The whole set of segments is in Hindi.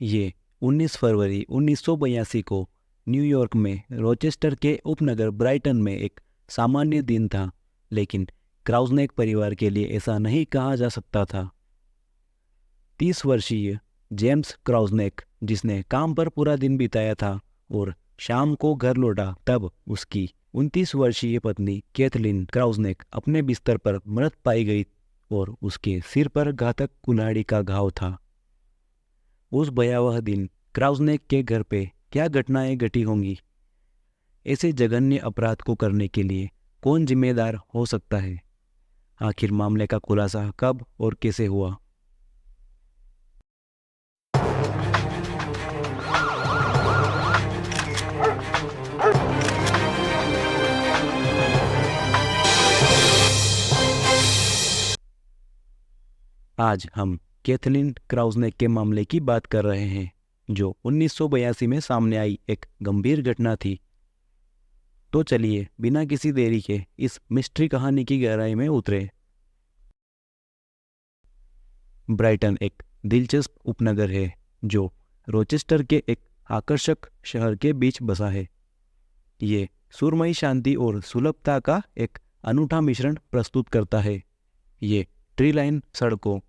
ये 19 फरवरी 1982 को न्यूयॉर्क में रोचेस्टर के उपनगर ब्राइटन में एक सामान्य दिन था, लेकिन क्राउज़नेक परिवार के लिए ऐसा नहीं कहा जा सकता था। 30 वर्षीय जेम्स क्राउज़नेक, जिसने काम पर पूरा दिन बिताया था और शाम को घर लौटा, तब उसकी 29 वर्षीय पत्नी कैथलीन क्राउज़नेक अपने बिस्तर पर मृत पाई गई और उसके सिर पर घातक कुल्हाड़ी का घाव था। उस भयावह दिन क्राउज़नेक के घर पे क्या घटनाएं घटी होंगी? ऐसे जघन्य अपराध को करने के लिए कौन जिम्मेदार हो सकता है? आखिर मामले का खुलासा कब और कैसे हुआ? आज हम कैथलीन क्राउज़नेक के मामले की बात कर रहे हैं, जो 1982 में सामने आई एक गंभीर घटना थी। तो चलिए बिना किसी देरी के इस मिस्ट्री कहानी की गहराई में उतरे। ब्राइटन एक दिलचस्प उपनगर है जो रोचेस्टर के एक आकर्षक शहर के बीच बसा है। ये सुरमई शांति और सुलभता का एक अनूठा मिश्रण प्रस्तुत करता है। ये ट्री लाइन सड़कों,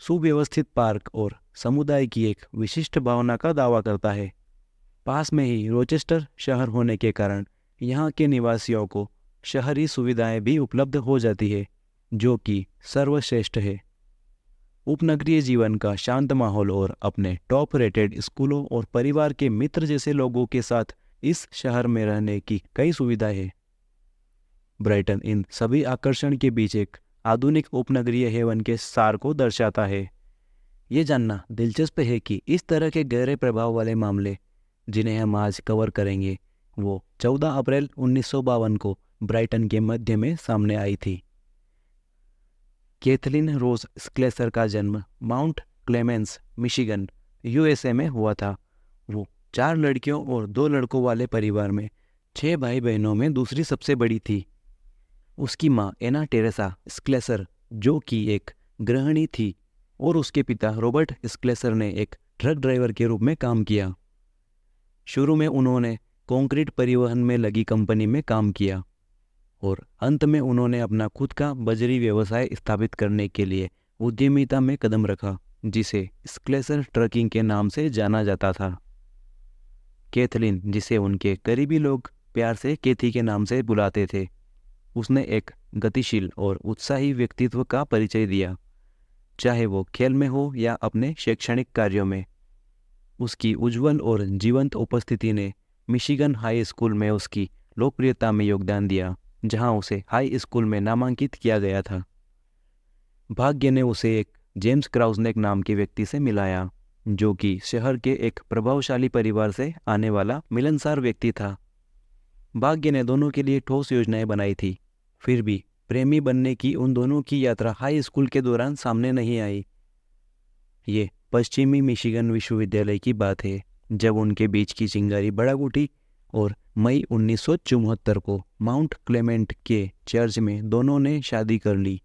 सुव्यवस्थित पार्क और समुदाय की एक विशिष्ट भावना का दावा करता है। पास में ही रोचेस्टर शहर होने के कारण यहाँ के निवासियों को शहरी सुविधाएं भी उपलब्ध हो जाती है, जो कि सर्वश्रेष्ठ है। उपनगरीय जीवन का शांत माहौल और अपने टॉप रेटेड स्कूलों और परिवार के मित्र जैसे लोगों के साथ इस शहर में रहने की कई सुविधाएं हैं। ब्राइटन इन सभी आकर्षण के बीच एक आधुनिक उपनगरीय हेवन के सार को दर्शाता है। ये जानना दिलचस्प है कि इस तरह के गहरे प्रभाव वाले मामले जिन्हें हम आज कवर करेंगे, वो 14 अप्रैल 1952 को ब्राइटन के मध्य में सामने आई थी। कैथलीन रोज स्क्लेसर का जन्म माउंट क्लेमेंस, मिशिगन, यूएसए में हुआ था। वो 4 लड़कियों और 2 लड़कों वाले परिवार में 6 भाई बहनों में दूसरी सबसे बड़ी थी। उसकी माँ एना टेरेसा स्क्लेसर, जो कि एक गृहिणी थी, और उसके पिता रॉबर्ट स्क्लेसर ने एक ट्रक ड्राइवर के रूप में काम किया। शुरू में उन्होंने कंक्रीट परिवहन में लगी कंपनी में काम किया और अंत में उन्होंने अपना खुद का बजरी व्यवसाय स्थापित करने के लिए उद्यमिता में कदम रखा, जिसे स्क्लेसर ट्रकिंग के नाम से जाना जाता था। कैथलीन, जिसे उनके करीबी लोग प्यार से कैथी के नाम से बुलाते थे, उसने एक गतिशील और उत्साही व्यक्तित्व का परिचय दिया, चाहे वो खेल में हो या अपने शैक्षणिक कार्यों में। उसकी उज्जवल और जीवंत उपस्थिति ने मिशिगन हाई स्कूल में उसकी लोकप्रियता में योगदान दिया, जहां उसे हाई स्कूल में नामांकित किया गया था। भाग्य ने उसे एक जेम्स क्राउज़नेक नाम के व्यक्ति से मिलाया, जो कि शहर के एक प्रभावशाली परिवार से आने वाला मिलनसार व्यक्ति था। भाग्य ने दोनों के लिए ठोस योजनाएं बनाई थी, फिर भी प्रेमी बनने की उन दोनों की यात्रा हाई स्कूल के दौरान सामने नहीं आई। ये पश्चिमी मिशिगन विश्वविद्यालय की बात है, जब उनके बीच की चिंगारी भड़क उठी और मई 1974 को माउंट क्लेमेंट के चर्च में दोनों ने शादी कर ली।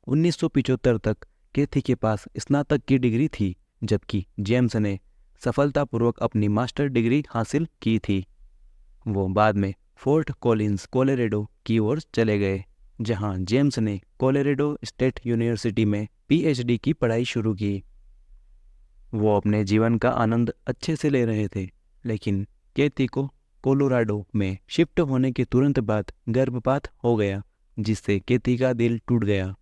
1975 तक कैथी के पास स्नातक की डिग्री थी, जबकि जेम्स ने सफलतापूर्वक अपनी मास्टर डिग्री हासिल की थी। वो बाद में फोर्ट कॉलिंस, कोलोराडो की ओर चले गए, जहां जेम्स ने कोलोराडो स्टेट यूनिवर्सिटी में पीएचडी की पढ़ाई शुरू की। वो अपने जीवन का आनंद अच्छे से ले रहे थे, लेकिन कैथी को कोलोराडो में शिफ्ट होने के तुरंत बाद गर्भपात हो गया, जिससे कैथी का दिल टूट गया।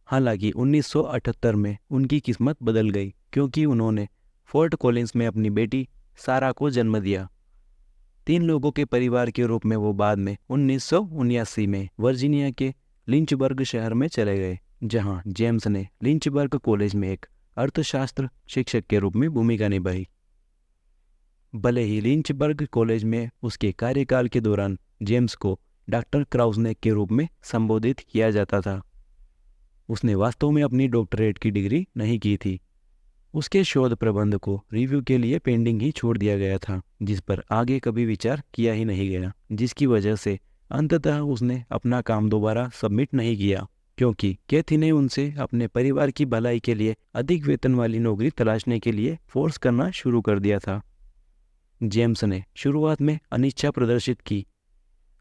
हालांकि 1978 में उनकी किस्मत बदल गई, क्योंकि उन्होंने फोर्ट कॉलिंस में अपनी बेटी सारा को जन्म दिया। 3 लोगों के परिवार के रूप में वो बाद में 1979 में वर्जीनिया के लिंचबर्ग शहर में चले गए, जहां जेम्स ने लिंचबर्ग कॉलेज में एक अर्थशास्त्र शिक्षक के रूप में भूमिका निभाई। भले ही लिंचबर्ग कॉलेज में उसके कार्यकाल के दौरान जेम्स को डॉक्टर क्राउज़नेक के रूप में संबोधित किया जाता था, उसने वास्तव में अपनी डॉक्टरेट की डिग्री नहीं की थी। उसके शोध प्रबंध को रिव्यू के लिए पेंडिंग ही छोड़ दिया गया था, जिस पर आगे कभी विचार किया ही नहीं गया, जिसकी वजह से अंततः उसने अपना काम दोबारा सबमिट नहीं किया, क्योंकि कैथी ने उनसे अपने परिवार की भलाई के लिए अधिक वेतन वाली नौकरी तलाशने के लिए फोर्स करना शुरू कर दिया था। जेम्स ने शुरुआत में अनिच्छा प्रदर्शित की,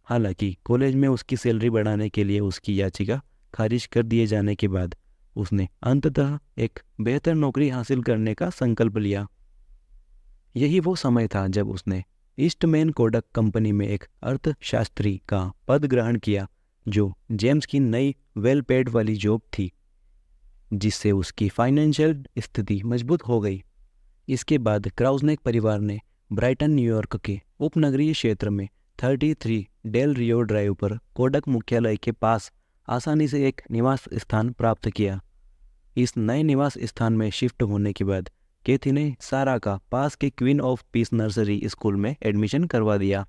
हालांकि कॉलेज में उसकी सैलरी बढ़ाने के लिए उसकी याचिका खारिज कर दिए जाने के बाद उसने अंततः एक बेहतर नौकरी हासिल करने का संकल्प लिया। यही वो समय था जब उसने ईस्टमैन कोडक कंपनी में एक अर्थशास्त्री का पद ग्रहण किया, जो जेम्स की नई वेल पेड वाली जॉब थी, जिससे उसकी फाइनेंशियल स्थिति मजबूत हो गई। इसके बाद क्राउज़नेक परिवार ने ब्राइटन न्यूयॉर्क के उपनगरीय क्षेत्र में 33 डेल रियो ड्राइव पर कोडक मुख्यालय के पास आसानी से एक निवास स्थान प्राप्त किया। इस नए निवास स्थान में शिफ्ट होने के बाद कैथी ने सारा का पास के queen of peace nursery school में एडमिशन करवा दिया।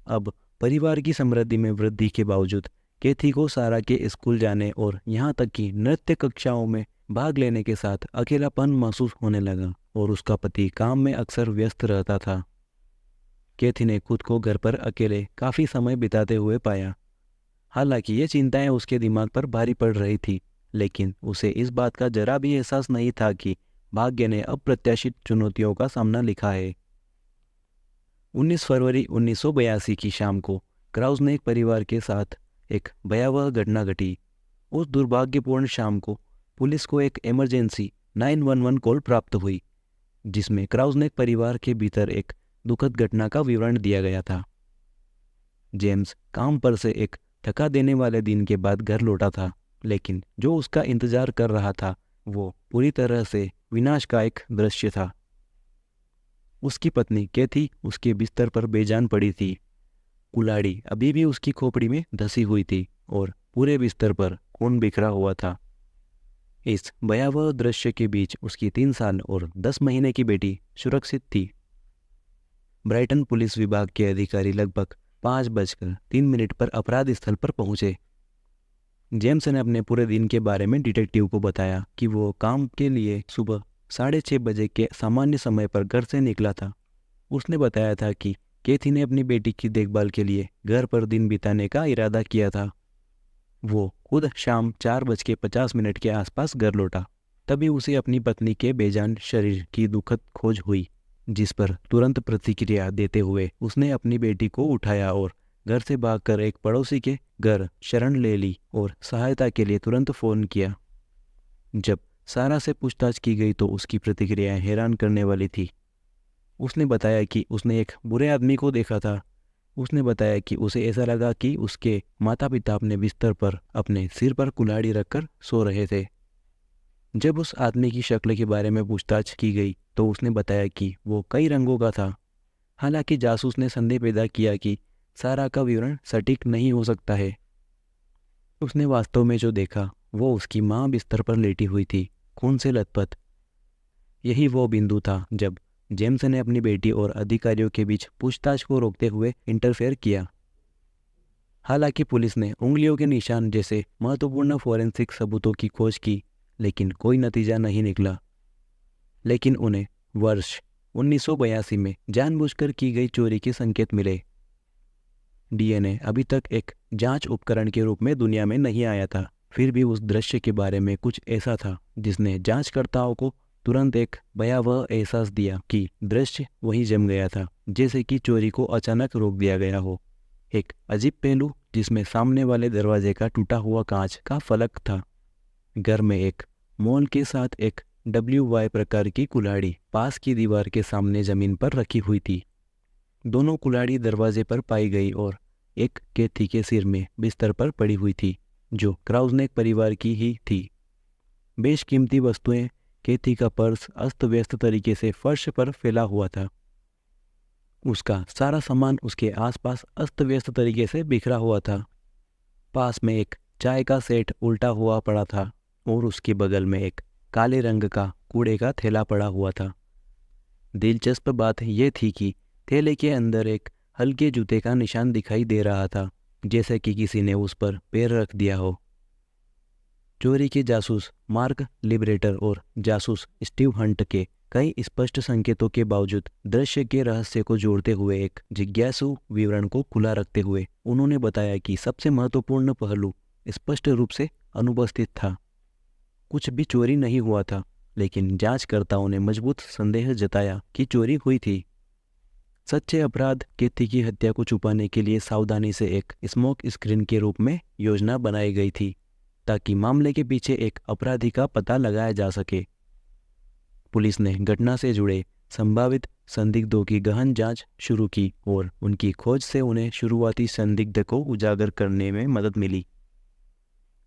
अब परिवार की समृद्धि में वृद्धि के बावजूद कैथी को सारा के स्कूल जाने और यहाँ तक कि नृत्य कक्षाओं में भाग लेने के साथ अकेलापन महसूस होने लगा और उसका पति काम में अक्सर व्यस्त रहता था। कैथी ने खुद को घर पर अकेले काफ़ी समय बिताते हुए पाया। हालांकि ये चिंताएं उसके दिमाग पर भारी पड़ रही थी, लेकिन उसे इस बात का जरा भी एहसास नहीं था कि भाग्य ने अप्रत्याशित चुनौतियों का सामना लिखा है। 19 फरवरी 1982 की शाम को क्राउज़नेक परिवार के साथ एक भयावह घटना घटी। उस दुर्भाग्यपूर्ण शाम को पुलिस को एक इमरजेंसी 911 कॉल प्राप्त हुई, जिसमें क्राउज़नेक परिवार के भीतर एक दुखद घटना का विवरण दिया गया था। जेम्स काम पर से एक थका देने वाले दिन के बाद घर लौटा था, लेकिन जो उसका इंतजार कर रहा था वो पूरी तरह से विनाश का एक दृश्य था। उसकी पत्नी कैथी उसके बिस्तर पर बेजान पड़ी थी। कुल्हाड़ी अभी भी उसकी खोपड़ी में धसी हुई थी और पूरे बिस्तर पर खून बिखरा हुआ था। इस भयावह दृश्य के बीच उसकी 3 साल और 10 महीने की बेटी सुरक्षित थी। ब्राइटन पुलिस विभाग के अधिकारी लगभग 5:03 पर अपराध स्थल पर पहुंचे। जेम्स ने अपने पूरे दिन के बारे में डिटेक्टिव को बताया कि वो काम के लिए सुबह 6:30 बजे के सामान्य समय पर घर से निकला था। उसने बताया था कि कैथी ने अपनी बेटी की देखभाल के लिए घर पर दिन बिताने का इरादा किया था। वो खुद शाम 4:50 के आसपास घर लौटा। तभी उसे अपनी पत्नी के बेजान शरीर की दुखद खोज हुई, जिस पर तुरंत प्रतिक्रिया देते हुए उसने अपनी बेटी को उठाया और घर से भागकर एक पड़ोसी के घर शरण ले ली और सहायता के लिए तुरंत फ़ोन किया। जब सारा से पूछताछ की गई तो उसकी प्रतिक्रिया हैरान करने वाली थी। उसने बताया कि उसने एक बुरे आदमी को देखा था। उसने बताया कि उसे ऐसा लगा कि उसके माता पिता अपने बिस्तर पर अपने सिर पर कुल्हाड़ी रखकर सो रहे थे। जब उस आदमी की शक्ल के बारे में पूछताछ की गई तो उसने बताया कि वो कई रंगों का था। हालांकि जासूस ने संदेह पैदा किया कि सारा का विवरण सटीक नहीं हो सकता है। उसने वास्तव में जो देखा वो उसकी माँ बिस्तर पर लेटी हुई थी, खून से लथपथ। यही वो बिंदु था जब जेम्स ने अपनी बेटी और अधिकारियों के बीच पूछताछ को रोकते हुए इंटरफेयर किया। हालांकि पुलिस ने उंगलियों के निशान जैसे महत्वपूर्ण फोरेंसिक सबूतों की खोज की, लेकिन कोई नतीजा नहीं निकला। लेकिन उन्हें वर्ष 1982 में जानबूझकर की गई चोरी के संकेत मिले। डीएनए अभी तक एक जांच उपकरण के रूप में दुनिया में नहीं आया था, फिर भी उस दृश्य के बारे में कुछ ऐसा था जिसने जांचकर्ताओं को तुरंत एक भयावह एहसास दिया कि दृश्य वहीं जम गया था, जैसे कि चोरी को अचानक रोक दिया गया हो। एक अजीब पहलू जिसमें सामने वाले दरवाजे का टूटा हुआ कांच का फलक था। घर में एक मोल के साथ एक WY प्रकार की कुल्हाड़ी पास की दीवार के सामने जमीन पर रखी हुई थी। दोनों कुल्हाड़ी दरवाजे पर पाई गई और एक कैथी के सिर में बिस्तर पर पड़ी हुई थी, जो क्राउज़नेक परिवार की ही थी। बेशकीमती वस्तुएं, कैथी का पर्स अस्त व्यस्त तरीके से फर्श पर फैला हुआ था। उसका सारा सामान उसके आसपास अस्त व्यस्त तरीके से बिखरा हुआ था। पास में एक चाय का सेट उल्टा हुआ पड़ा था और उसके बगल में एक काले रंग का कूड़े का थैला पड़ा हुआ था। दिलचस्प बात यह थी कि थैले के अंदर एक हल्के जूते का निशान दिखाई दे रहा था, जैसे कि किसी ने उस पर पैर रख दिया हो। चोरी के जासूस मार्क लिबरेटर और जासूस स्टीव हंट के कई स्पष्ट संकेतों के बावजूद दृश्य के रहस्य को जोड़ते हुए एक जिज्ञासु विवरण को खुला रखते हुए उन्होंने बताया कि सबसे महत्वपूर्ण पहलू स्पष्ट रूप से अनुपस्थित था। कुछ भी चोरी नहीं हुआ था, लेकिन जांचकर्ताओं ने मजबूत संदेह जताया कि चोरी हुई थी। सच्चे अपराध केथी की हत्या को छुपाने के लिए सावधानी से एक स्मोक स्क्रीन के रूप में योजना बनाई गई थी, ताकि मामले के पीछे एक अपराधी का पता लगाया जा सके। पुलिस ने घटना से जुड़े संभावित संदिग्धों की गहन जांच शुरू की और उनकी खोज से उन्हें शुरुआती संदिग्ध को उजागर करने में मदद मिली।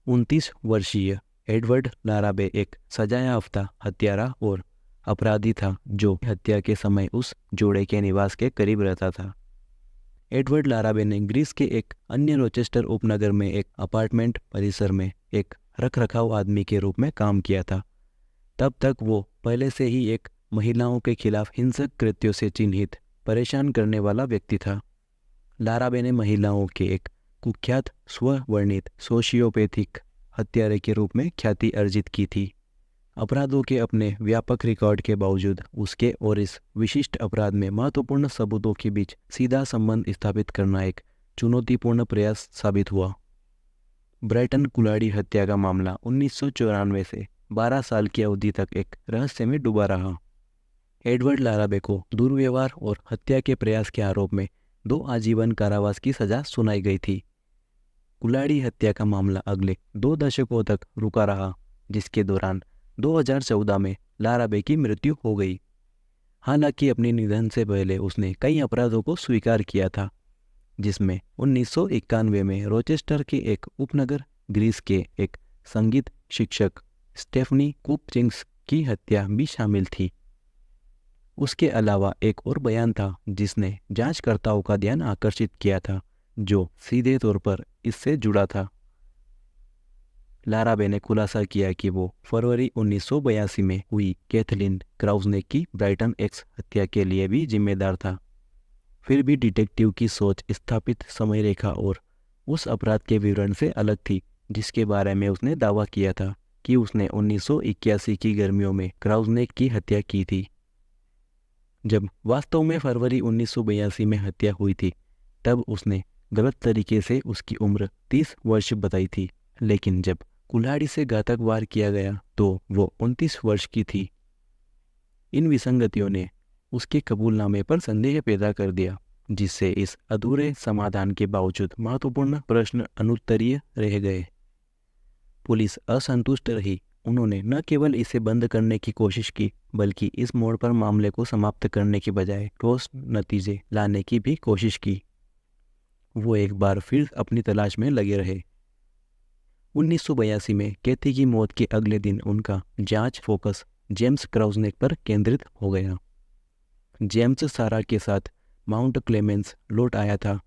29 वर्षीय एडवर्ड लाराबे एक सजायाफ्ता हत्यारा और अपराधी था जो हत्या के समय उस जोड़े के निवास के करीब रहता था। एडवर्ड लाराबे ने ग्रीस के एक अन्य रोचेस्टर उपनगर में एक अपार्टमेंट परिसर में एक रखरखाव आदमी के रूप में काम किया था। तब तक वो पहले से ही एक महिलाओं के खिलाफ हिंसक कृत्यों से चिन्हित परेशान करने वाला व्यक्ति था। लाराबे ने महिलाओं के एक कुख्यात स्ववर्णित सोशियोपैथिक हत्यारे के रूप में ख्याति अर्जित की थी। अपराधों के अपने व्यापक रिकॉर्ड के बावजूद उसके और इस विशिष्ट अपराध में महत्वपूर्ण सबूतों के बीच सीधा संबंध स्थापित करना एक चुनौतीपूर्ण प्रयास साबित हुआ। ब्राइटन कुल्हाड़ी हत्या का मामला 1994 से 12 साल की अवधि तक एक रहस्य में डूबा रहा। एडवर्ड लाराबे को दुर्व्यवहार और हत्या के प्रयास के आरोप में 2 आजीवन कारावास की सजा सुनाई गई थी। कुल्हाड़ी हत्या का मामला अगले 2 दशकों तक रुका रहा, जिसके दौरान 2014 में लाराबे की मृत्यु हो गई। हालांकि अपने निधन से पहले उसने कई अपराधों को स्वीकार किया था, जिसमें 1991 में रोचेस्टर के एक उपनगर ग्रीस के एक संगीत शिक्षक स्टेफनी कुपचिंग्स की हत्या भी शामिल थी। उसके अलावा एक और बयान था जिसने जांचकर्ताओं का ध्यान आकर्षित किया था, जो सीधे तौर पर इससे जुड़ा था। लाराबे ने खुलासा किया कि वो फरवरी 1982 में हुई कैथलीन क्राउज़नेक की ब्राइटन एक्स हत्या के लिए भी जिम्मेदार था। फिर भी डिटेक्टिव की सोच स्थापित समय रेखा और उस अपराध के विवरण से अलग थी जिसके बारे में उसने दावा किया था कि उसने 1981 की गर्मियों में क्राउज़नेक की हत्या की थी। जब वास्तव में फरवरी 1982 में हत्या हुई थी, तब उसने गलत तरीके से उसकी उम्र 30 वर्ष बताई थी, लेकिन जब कुल्हाड़ी से घातक वार किया गया तो वो 29 वर्ष की थी। इन विसंगतियों ने उसके कबूलनामे पर संदेह पैदा कर दिया, जिससे इस अधूरे समाधान के बावजूद महत्वपूर्ण प्रश्न अनुत्तरीय रह गए। पुलिस असंतुष्ट रही। उन्होंने न केवल इसे बंद करने की कोशिश की, बल्कि इस मोड़ पर मामले को समाप्त करने के बजाय ठोस नतीजे लाने की भी कोशिश की। वो एक बार फिर अपनी तलाश में लगे रहे। 1982 में कैथी की मौत के अगले दिन उनका जांच फोकस जेम्स क्राउज़नेक पर केंद्रित हो गया। जेम्स सारा के साथ माउंट क्लेमेंस लौट आया था,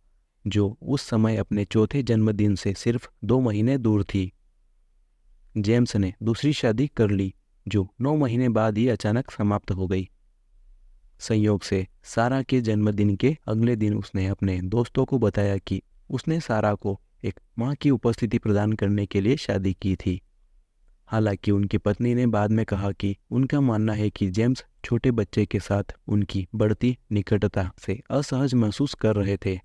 जो उस समय अपने चौथे जन्मदिन से सिर्फ 2 महीने दूर थी। जेम्स ने दूसरी शादी कर ली, जो 9 महीने बाद ही अचानक समाप्त हो गई। संयोग से सारा के जन्मदिन के अगले दिन उसने अपने दोस्तों को बताया कि उसने सारा को एक मां की उपस्थिति प्रदान करने के लिए शादी की थी। हालांकि उनकी पत्नी ने बाद में कहा कि उनका मानना है कि जेम्स छोटे बच्चे के साथ उनकी बढ़ती निकटता से असहज महसूस कर रहे थे।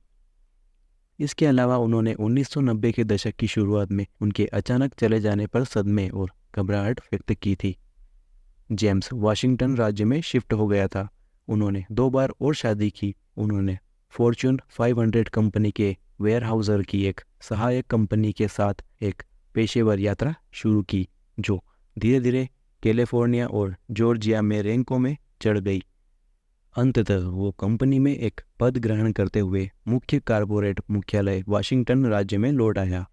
इसके अलावा उन्होंने 1990 के दशक की शुरुआत में उनके अचानक चले जाने पर सदमे और घबराहट व्यक्त की थी। जेम्स वाशिंगटन राज्य में शिफ्ट हो गया था। उन्होंने 2 बार और शादी की। उन्होंने फॉर्च्यून 500 कंपनी के वेयरहाउसर की एक सहायक कंपनी के साथ एक पेशेवर यात्रा शुरू की, जो धीरे धीरे कैलिफोर्निया और जॉर्जिया में रैंकों में चढ़ गई। अंततः वो कंपनी में एक पद ग्रहण करते हुए मुख्य कॉर्पोरेट मुख्यालय वाशिंगटन राज्य में लौट आया।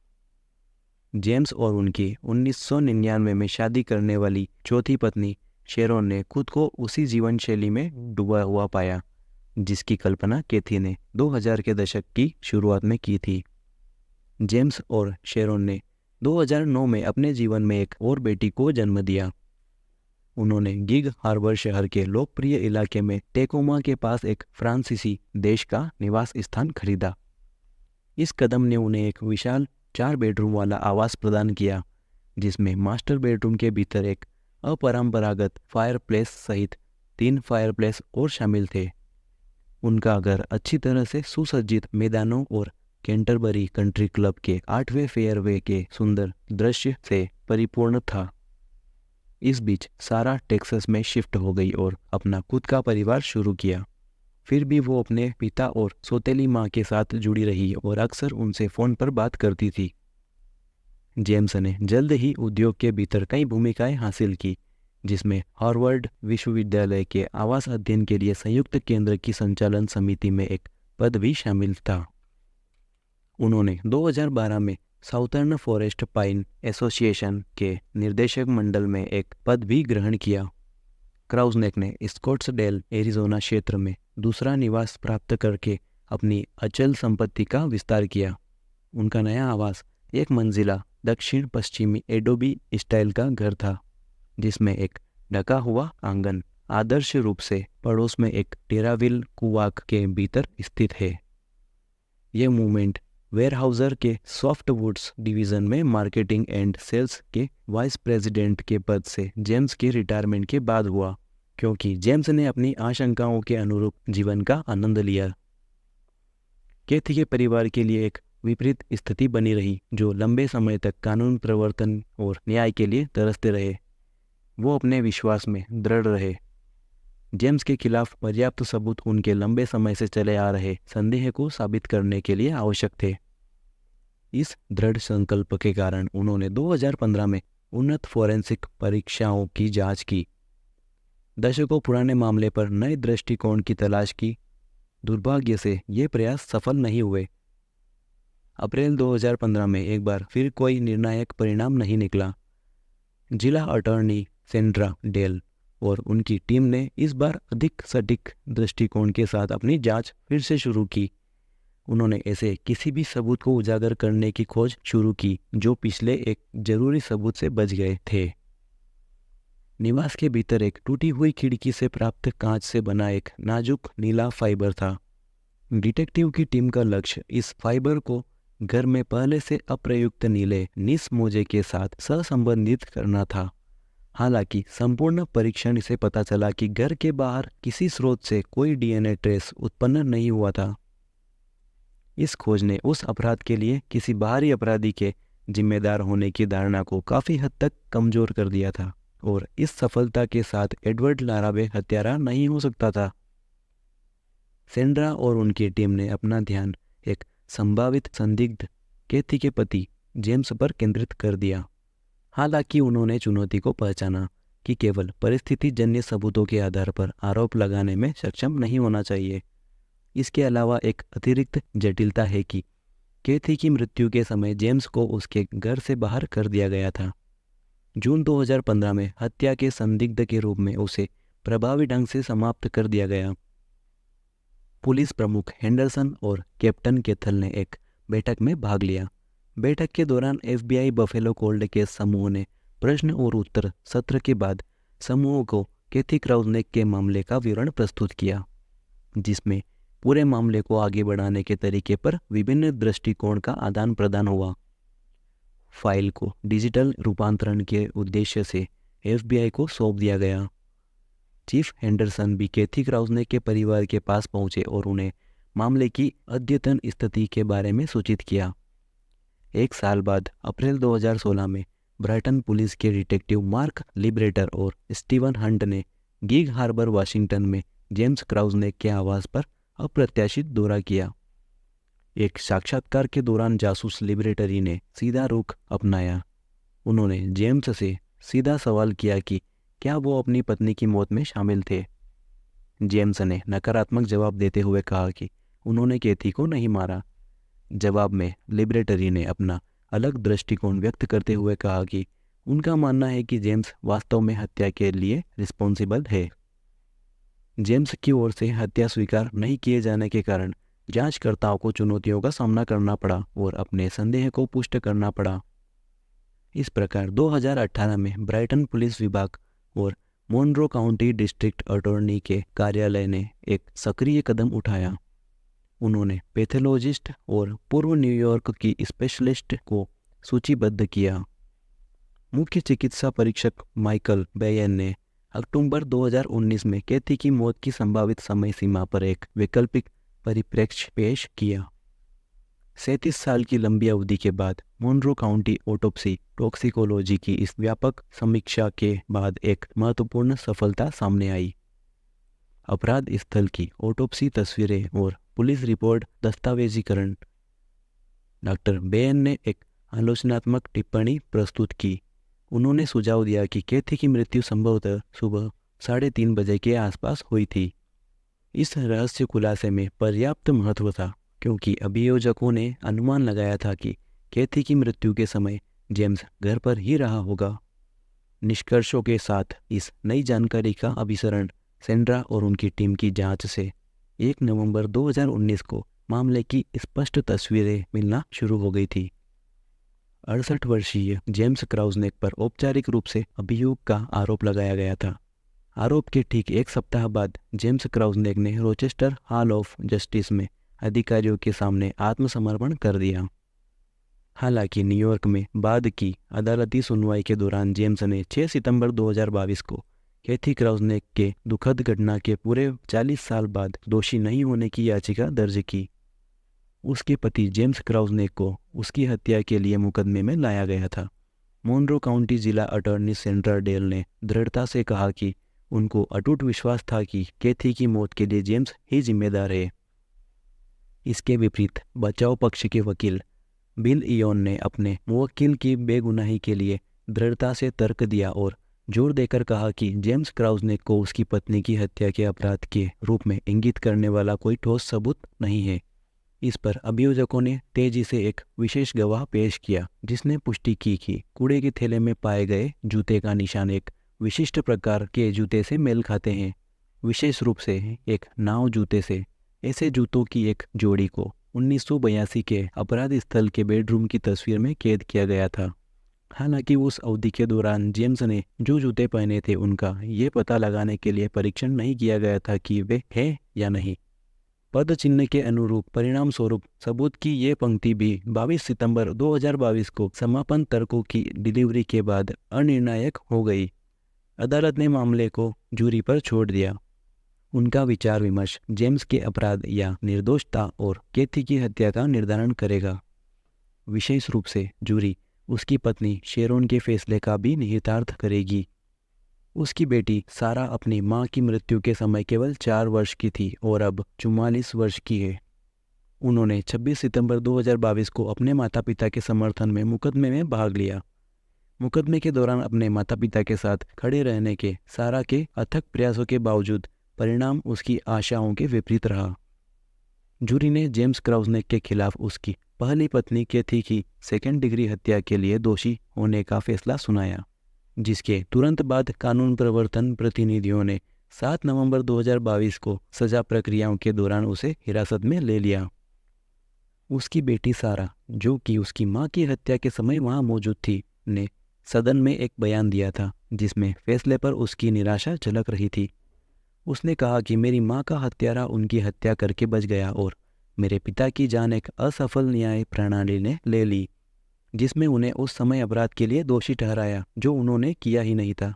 जेम्स और उनकी 1999 में शादी करने वाली चौथी पत्नी शेरोन ने खुद को उसी जीवन शैली में डूबा हुआ पाया जिसकी कल्पना कैथी ने 2000 के दशक की शुरुआत में की थी। जेम्स और शेरोन ने 2009 में अपने जीवन में एक और बेटी को जन्म दिया। उन्होंने गिग हार्बर शहर के लोकप्रिय इलाके में टेकोमा के पास एक फ्रांसीसी देश का निवास स्थान खरीदा। इस कदम ने उन्हें एक विशाल 4 बेडरूम वाला आवास प्रदान किया, जिसमें मास्टर बेडरूम के भीतर एक अपरंपरागत फायरप्लेस सहित 3 फायरप्लेस और शामिल थे। उनका घर अच्छी तरह से सुसज्जित मैदानों और कैंटरबरी कंट्री क्लब के 8वें फेयरवे के सुंदर दृश्य से परिपूर्ण था। इस बीच सारा टेक्सास में शिफ्ट हो गई और अपना खुद का परिवार शुरू किया। फिर भी वो अपने पिता और सौतेली माँ के साथ जुड़ी रही और अक्सर उनसे फ़ोन पर बात करती थी। जेम्स ने जल्द ही उद्योग के भीतर कई भूमिकाएं हासिल की, जिसमें हार्वर्ड विश्वविद्यालय के आवास अध्ययन के लिए संयुक्त केंद्र की संचालन समिति में एक पद भी शामिल था। उन्होंने 2012 में साउथर्न फॉरेस्ट पाइन एसोसिएशन के निर्देशक मंडल में एक पद भी ग्रहण किया। क्राउज़नेक ने स्कॉट्सडेल एरिज़ोना क्षेत्र में दूसरा निवास प्राप्त करके अपनी अचल संपत्ति का विस्तार किया। उनका नया आवास एक मंजिला दक्षिण पश्चिमी एडोबी स्टाइल का घर था, जिसमें एक ढका हुआ आंगन आदर्श रूप से पड़ोस में एक टेराविल कुआक के भीतर स्थित है। ये मूवमेंट वेयरहाउजर के सॉफ्टवुड्स डिवीज़न में मार्केटिंग एंड सेल्स के वाइस प्रेसिडेंट के पद से जेम्स के रिटायरमेंट के बाद हुआ, क्योंकि जेम्स ने अपनी आशंकाओं के अनुरूप जीवन का आनंद लिया। कैथी के परिवार के लिए एक विपरीत स्थिति बनी रही, जो लंबे समय तक कानून प्रवर्तन और न्याय के लिए तरसते रहे। वो अपने विश्वास में दृढ़ रहे। जेम्स के खिलाफ पर्याप्त सबूत उनके लंबे समय से चले आ रहे संदेह को साबित करने के लिए आवश्यक थे। इस दृढ़ संकल्प के कारण उन्होंने 2015 में उन्नत फोरेंसिक परीक्षाओं की जांच की, दशकों पुराने मामले पर नए दृष्टिकोण की तलाश की। दुर्भाग्य से ये प्रयास सफल नहीं हुए। अप्रैल 2015 में एक बार फिर कोई निर्णायक परिणाम नहीं निकला। जिला अटॉर्नी सेंड्रा डेल और उनकी टीम ने इस बार अधिक सटीक दृष्टिकोण के साथ अपनी जांच फिर से शुरू की। उन्होंने ऐसे किसी भी सबूत को उजागर करने की खोज शुरू की जो पिछले एक जरूरी सबूत से बच गए थे। निवास के भीतर एक टूटी हुई खिड़की से प्राप्त कांच से बना एक नाजुक नीला फाइबर था। डिटेक्टिव की टीम का लक्ष्य इस फाइबर को घर में पहले से अप्रयुक्त नीले निस मोजे के साथ सहसंबंधित करना था। हालांकि संपूर्ण परीक्षण से पता चला कि घर के बाहर किसी स्रोत से कोई डीएनए ट्रेस उत्पन्न नहीं हुआ था। इस खोज ने उस अपराध के लिए किसी बाहरी अपराधी के जिम्मेदार होने की धारणा को काफी हद तक कमजोर कर दिया था और इस सफलता के साथ एडवर्ड लाराबे हत्यारा नहीं हो सकता था। सेंड्रा और उनकी टीम ने अपना ध्यान एक संभावित संदिग्ध कैथी के पति जेम्स पर केंद्रित कर दिया। हालांकि उन्होंने चुनौती को पहचाना कि केवल परिस्थिति जन्य सबूतों के आधार पर आरोप लगाने में सक्षम नहीं होना चाहिए। इसके अलावा एक अतिरिक्त जटिलता है कि कैथी की मृत्यु के समय जेम्स को उसके घर से बाहर कर दिया गया था। जून 2015 में हत्या के संदिग्ध के रूप में उसे प्रभावी ढंग से समाप्त कर दिया गया। पुलिस प्रमुख हेंडरसन और कैप्टन केथल ने एक बैठक में भाग लिया। बैठक के दौरान एफबीआई बफेलो कोल्ड केस समूह ने प्रश्न और उत्तर सत्र के बाद समूह को कैथी क्राउज़नेक के मामले का विवरण प्रस्तुत किया, जिसमें पूरे मामले को आगे बढ़ाने के तरीके पर विभिन्न दृष्टिकोण का आदान प्रदान हुआ। फाइल को डिजिटल रूपांतरण के उद्देश्य से एफबीआई को सौंप दिया गया। चीफ हेंडरसन भी कैथी क्राउज़नेक के परिवार के पास पहुंचे और उन्हें मामले की अद्यतन स्थिति के बारे में सूचित किया। एक साल बाद अप्रैल 2016 में ब्राइटन पुलिस के डिटेक्टिव मार्क लिबरेटर और स्टीवन हंट ने गिग हार्बर वाशिंगटन में जेम्स क्राउज़नेक के आवास पर अप्रत्याशित दौरा किया। एक साक्षात्कार के दौरान जासूस लिबरेटरी ने सीधा रुख अपनाया। उन्होंने जेम्स से सीधा सवाल किया कि क्या वो अपनी पत्नी की मौत में शामिल थे। जेम्स ने नकारात्मक जवाब देते हुए कहा कि उन्होंने कैथी को नहीं मारा। जवाब में लिबरेटरी ने अपना अलग दृष्टिकोण व्यक्त करते हुए कहा कि उनका मानना है कि जेम्स वास्तव में हत्या के लिए रिस्पॉन्सिबल है। जेम्स की ओर से हत्या स्वीकार नहीं किए जाने के कारण जांचकर्ताओं को चुनौतियों का सामना करना पड़ा और अपने संदेह को पुष्ट करना पड़ा। इस प्रकार 2018 में ब्राइटन पुलिस विभाग और मोनरो काउंटी डिस्ट्रिक्ट अटॉर्नी के कार्यालय ने एक सक्रिय कदम उठाया। उन्होंने पैथोलॉजिस्ट और पूर्व न्यूयॉर्क की स्पेशलिस्ट को सूचीबद्ध किया। मुख्य चिकित्सा परीक्षक माइकल बेयन ने अक्टूबर 2019 में कैथी की मौत की संभावित समय सीमा पर एक वैकल्पिक परिप्रेक्ष्य पेश किया। 37 साल की लंबी अवधि के बाद मोनरो काउंटी ऑटोप्सी टॉक्सिकोलॉजी की इस व्यापक समीक्षा के बाद एक महत्वपूर्ण सफलता सामने आई। अपराध स्थल की ऑटोप्सी तस्वीरें और पुलिस रिपोर्ट दस्तावेजीकरण। डॉक्टर बेन ने एक आलोचनात्मक टिप्पणी प्रस्तुत की। उन्होंने सुझाव दिया कि कैथी की मृत्यु संभवतः सुबह 3:30 बजे के आसपास हुई थी। इस रहस्य खुलासे में पर्याप्त महत्व था क्योंकि अभियोजकों ने अनुमान लगाया था कि कैथी की मृत्यु के समय जेम्स घर पर ही रहा होगा। निष्कर्षों के साथ इस नई जानकारी का अभिसरण सेंड्रा और उनकी टीम की जांच से 1 नवंबर 2019 को मामले की स्पष्ट तस्वीरें मिलना शुरू हो गई थी। 68 वर्षीय जेम्स क्राउज़नेक पर औपचारिक रूप से अभियोग का आरोप लगाया गया था। आरोप के ठीक एक सप्ताह बाद जेम्स क्राउज़नेक ने रोचेस्टर हॉल ऑफ जस्टिस में अधिकारियों के सामने आत्मसमर्पण कर दिया। हालांकि न्यूयॉर्क में बाद की अदालती सुनवाई के दौरान जेम्स ने 6 सितंबर 2022 को कैथी क्राउज़नेक के दुखद घटना के पूरे 40 साल बाद दोषी नहीं होने की याचिका दर्ज की। उसके पति जेम्स क्राउज़नेक को उसकी हत्या के लिए मुकदमे में लाया गया था। मोनरो काउंटी जिला अटॉर्नी सेंड्रा डेल ने दृढ़ता से कहा कि उनको अटूट विश्वास था कि कैथी की मौत के लिए जेम्स ही जिम्मेदार है। इसके विपरीत बचाव पक्ष के वकील बिल इयोन ने अपने मुवक्किल की बेगुनाही के लिए दृढ़ता से तर्क दिया और जोर देकर कहा कि जेम्स क्राउज़नेक को उसकी पत्नी की हत्या के अपराध के रूप में इंगित करने वाला कोई ठोस सबूत नहीं है। इस पर अभियोजकों ने तेजी से एक विशेष गवाह पेश किया जिसने पुष्टि की कि कूड़े के थैले में पाए गए जूते का निशान एक विशिष्ट प्रकार के जूते से मेल खाते हैं, विशेष रूप से एक नाव जूते से। ऐसे जूतों की एक जोड़ी को 1982 के अपराध स्थल के बेडरूम की तस्वीर में कैद किया गया था। हालांकि उस अवधि के दौरान जेम्स ने जो जूते पहने थे उनका ये पता लगाने के लिए परीक्षण नहीं किया गया था कि वे हैं या नहीं। पद चिन्ह के अनुरूप परिणाम स्वरूप सबूत की ये पंक्ति भी 22 सितंबर 2022 को समापन तर्कों की डिलीवरी के बाद अनिर्णायक हो गई। अदालत ने मामले को जूरी पर छोड़ दिया। उनका विचार विमर्श जेम्स के अपराध या निर्दोषता और कैथी की हत्या का निर्धारण करेगा। विशेष रूप से जूरी उसकी पत्नी शेरोन के फैसले का भी निहितार्थ करेगी। उसकी बेटी सारा अपनी मां की मृत्यु के समय केवल 4 वर्ष की थी और अब 44 वर्ष की है। उन्होंने 26 सितंबर 2022 को अपने माता पिता के समर्थन में मुकदमे में भाग लिया। मुकदमे के दौरान अपने माता पिता के साथ खड़े रहने के सारा के अथक प्रयासों के बावजूद परिणाम उसकी आशाओं के विपरीत रहा। जूरी ने जेम्स क्राउज़नेक के खिलाफ उसकी पहली पत्नी कैथी की 2nd डिग्री हत्या के लिए दोषी होने का फैसला सुनाया, जिसके तुरंत बाद कानून प्रवर्तन प्रतिनिधियों ने 7 नवंबर 2022 को सजा प्रक्रियाओं के दौरान उसे हिरासत में ले लिया। उसकी बेटी सारा, जो कि उसकी मां की हत्या के समय वहां मौजूद थी, ने सदन में एक बयान दिया था जिसमें फैसले पर उसकी निराशा झलक रही थी। उसने कहा कि मेरी मां का हत्यारा उनकी हत्या करके बच गया और मेरे पिता की जान एक असफल न्याय प्रणाली ने ले ली जिसमें उन्हें उस समय अपराध के लिए दोषी ठहराया जो उन्होंने किया ही नहीं था।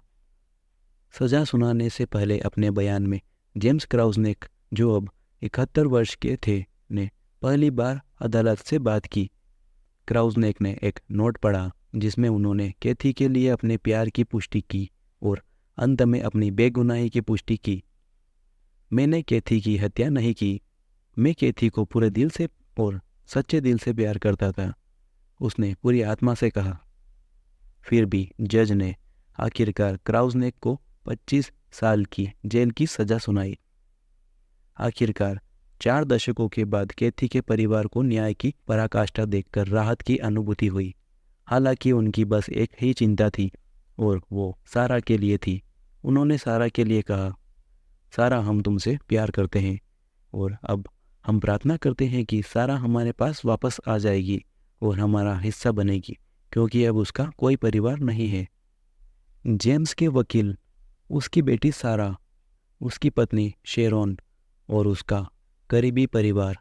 सजा सुनाने से पहले अपने बयान में जेम्स क्राउज़नेक, जो अब 71 वर्ष के थे, ने पहली बार अदालत से बात की। क्राउज़नेक ने एक नोट पढ़ा जिसमें उन्होंने कैथी के लिए अपने प्यार की पुष्टि की और अंत में अपनी बेगुनाही की पुष्टि की। मैंने कैथी की हत्या नहीं की। मैं कैथी को पूरे दिल से और सच्चे दिल से प्यार करता था, उसने पूरी आत्मा से कहा। फिर भी जज ने आखिरकार क्राउज़नेक को 25 साल की जेल की सजा सुनाई। आखिरकार 4 दशकों के बाद कैथी के परिवार को न्याय की पराकाष्ठा देखकर राहत की अनुभूति हुई। हालांकि उनकी बस एक ही चिंता थी और वो सारा के लिए थी। उन्होंने सारा के लिए कहा, सारा, हम तुमसे प्यार करते हैं और अब हम प्रार्थना करते हैं कि सारा हमारे पास वापस आ जाएगी और हमारा हिस्सा बनेगी, क्योंकि अब उसका कोई परिवार नहीं है। जेम्स के वकील, उसकी बेटी सारा, उसकी पत्नी शेरोन और उसका करीबी परिवार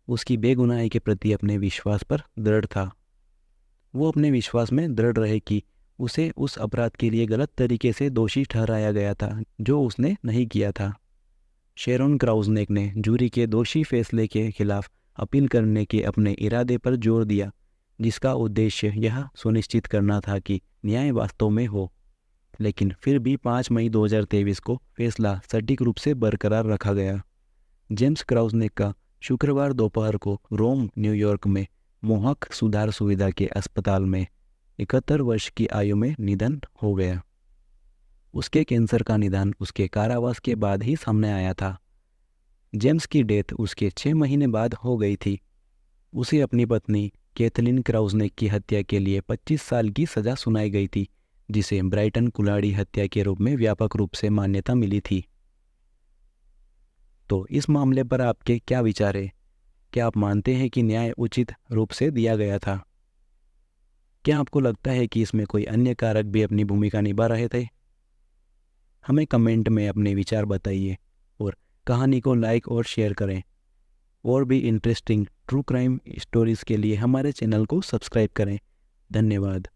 उसकी बेगुनाही के प्रति अपने विश्वास पर दृढ़ था। वो अपने विश्वास में दृढ़ रहे कि उसे उस अपराध के लिए गलत तरीके से दोषी ठहराया गया था जो उसने नहीं किया था। शेरोन क्राउज़नेक ने जूरी के दोषी फैसले के खिलाफ अपील करने के अपने इरादे पर जोर दिया, जिसका उद्देश्य यह सुनिश्चित करना था कि न्याय वास्तव में हो। लेकिन फिर भी 5 मई 2023 को फैसला सटीक रूप से बरकरार रखा गया। जेम्स क्राउज़नेक का शुक्रवार दोपहर को रोम, न्यूयॉर्क में मोहक सुधार सुविधा के अस्पताल में 71 वर्ष की आयु में निधन हो गया। उसके कैंसर का निदान उसके कारावास के बाद ही सामने आया था। जेम्स की डेथ उसके 6 महीने बाद हो गई थी। उसे अपनी पत्नी कैथलीन क्राउज़नेक की हत्या के लिए 25 साल की सज़ा सुनाई गई थी, जिसे ब्राइटन कुल्हाड़ी हत्या के रूप में व्यापक रूप से मान्यता मिली थी। तो इस मामले पर आपके क्या विचार है? क्या आप मानते हैं कि न्याय उचित रूप से दिया गया था? क्या आपको लगता है कि इसमें कोई अन्य कारक भी अपनी भूमिका निभा रहे थे? हमें कमेंट में अपने विचार बताइए और कहानी को लाइक और शेयर करें। और भी इंटरेस्टिंग ट्रू क्राइम स्टोरीज़ के लिए हमारे चैनल को सब्सक्राइब करें। धन्यवाद।